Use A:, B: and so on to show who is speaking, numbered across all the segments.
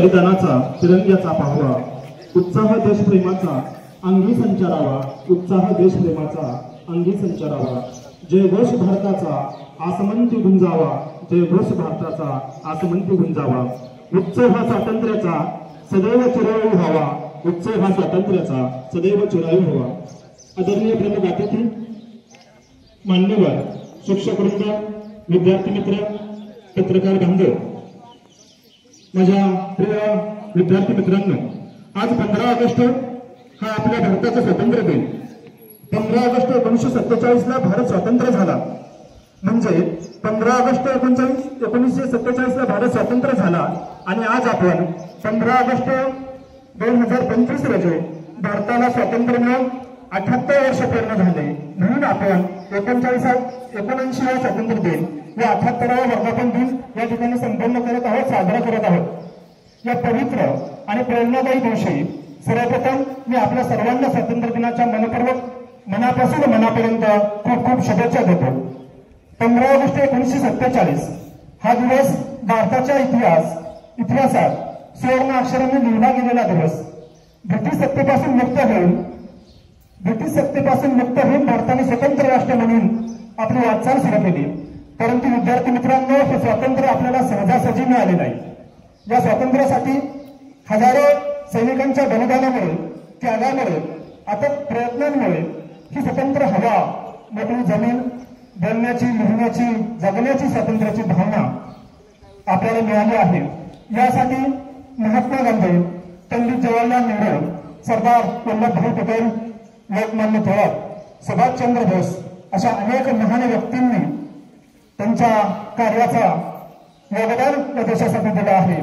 A: बलिदानाचा तिरंग्याचा पाहवा, उत्साह देशप्रेमाचा अंगी संचारावा, उत्साह देशप्रेमाचा अंगी संचारावा, जयघोष भारताचा आसमंती गुंजावा, जयघोष भारताचा आसमंती गुंजावा, उत्सव हा स्वातंत्र्याचा सदैव चिरायू व्हावा, उत्सव हा स्वातंत्र्याचा सदैव चिरायू व्हावा। आदरणीय प्रमुख अतिथी, मान्यवर शिक्षक वृंद, विद्यार्थी मित्र, पत्रकार बांधव, माझ्या प्रिय विद्यार्थी मित्रांनो, आज 15 ऑगस्ट हा आपल्या भारताचा स्वातंत्र्य दिन। 15 ऑगस्ट 1947 ला भारत स्वतंत्र झाला, म्हणजे 15 ऑगस्ट 1947 ला भारत स्वतंत्र झाला आणि आज आपण 15 ऑगस्ट 2025 रोजी भारताला स्वातंत्र्य मिळून 78 वर्ष पूर्ण झाले, म्हणून आपण 79वा स्वातंत्र्य दिन या 78वा वर्धापन दिन या ठिकाणी संपन्न करत आहोत, साजरा करत आहोत। या पवित्र आणि प्रेरणादायी दिवशी सर्वप्रथम मी आपल्या सर्वांना स्वातंत्र्य दिनाच्या मनापासून मनापर्यंत खूप खूप शुभेच्छा देतो। 15 ऑगस्ट 1947 हा दिवस भारताच्या इतिहासात सुवर्ण अक्षरांनी लिहिला गेलेला दिवस। ब्रिटिश सत्तेपासून मुक्त होऊन भारताने स्वतंत्र राष्ट्र म्हणून आपली वाटचाल सुरू केली, परंतु विद्यार्थी मित्रांनो, हे स्वातंत्र्य आपल्याला सहजासहजी मिळाले नाही। या स्वातंत्र्यासाठी हजारो सैनिकांच्या बलिदानामुळे, त्यागामुळे, अथक प्रयत्नांमुळे ही स्वतंत्र हवा, मोकळी जमीन, बोलण्याची, लिहिण्याची, जगण्याची स्वातंत्र्याची भावना आपल्याला मिळाली आहे। यासाठी महात्मा गांधी, पंडित जवाहरलाल नेहरू, सरदार वल्लभभाई पटेल, लोकमान्य टिळक, सुभाषचंद्र बोस अशा अनेक महान व्यक्तींनी त्यांच्या कार्याचा योगदान या देशासाठी दिलं आहे।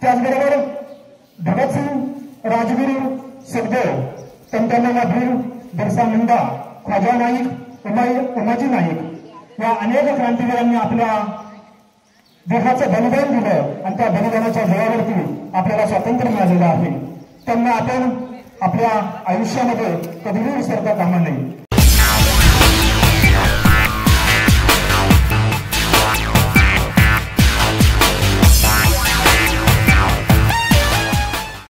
A: त्याचबरोबर भगतसिंग, राजगुरू, सुखदेव, तंत्रज्ञान वीर, बिरसा मुंडा, ख्वाजा नाईक, उमाजी नाईक या अनेक क्रांतिवीरांनी आपल्या देहाचं बलिदान दिलं आणि त्या बलिदानाच्या जोरावरती आपल्याला स्वातंत्र्य मिळालेलं आहे। त्यांना आपण आपल्या आयुष्यामध्ये कधीही विसरता कामा नये।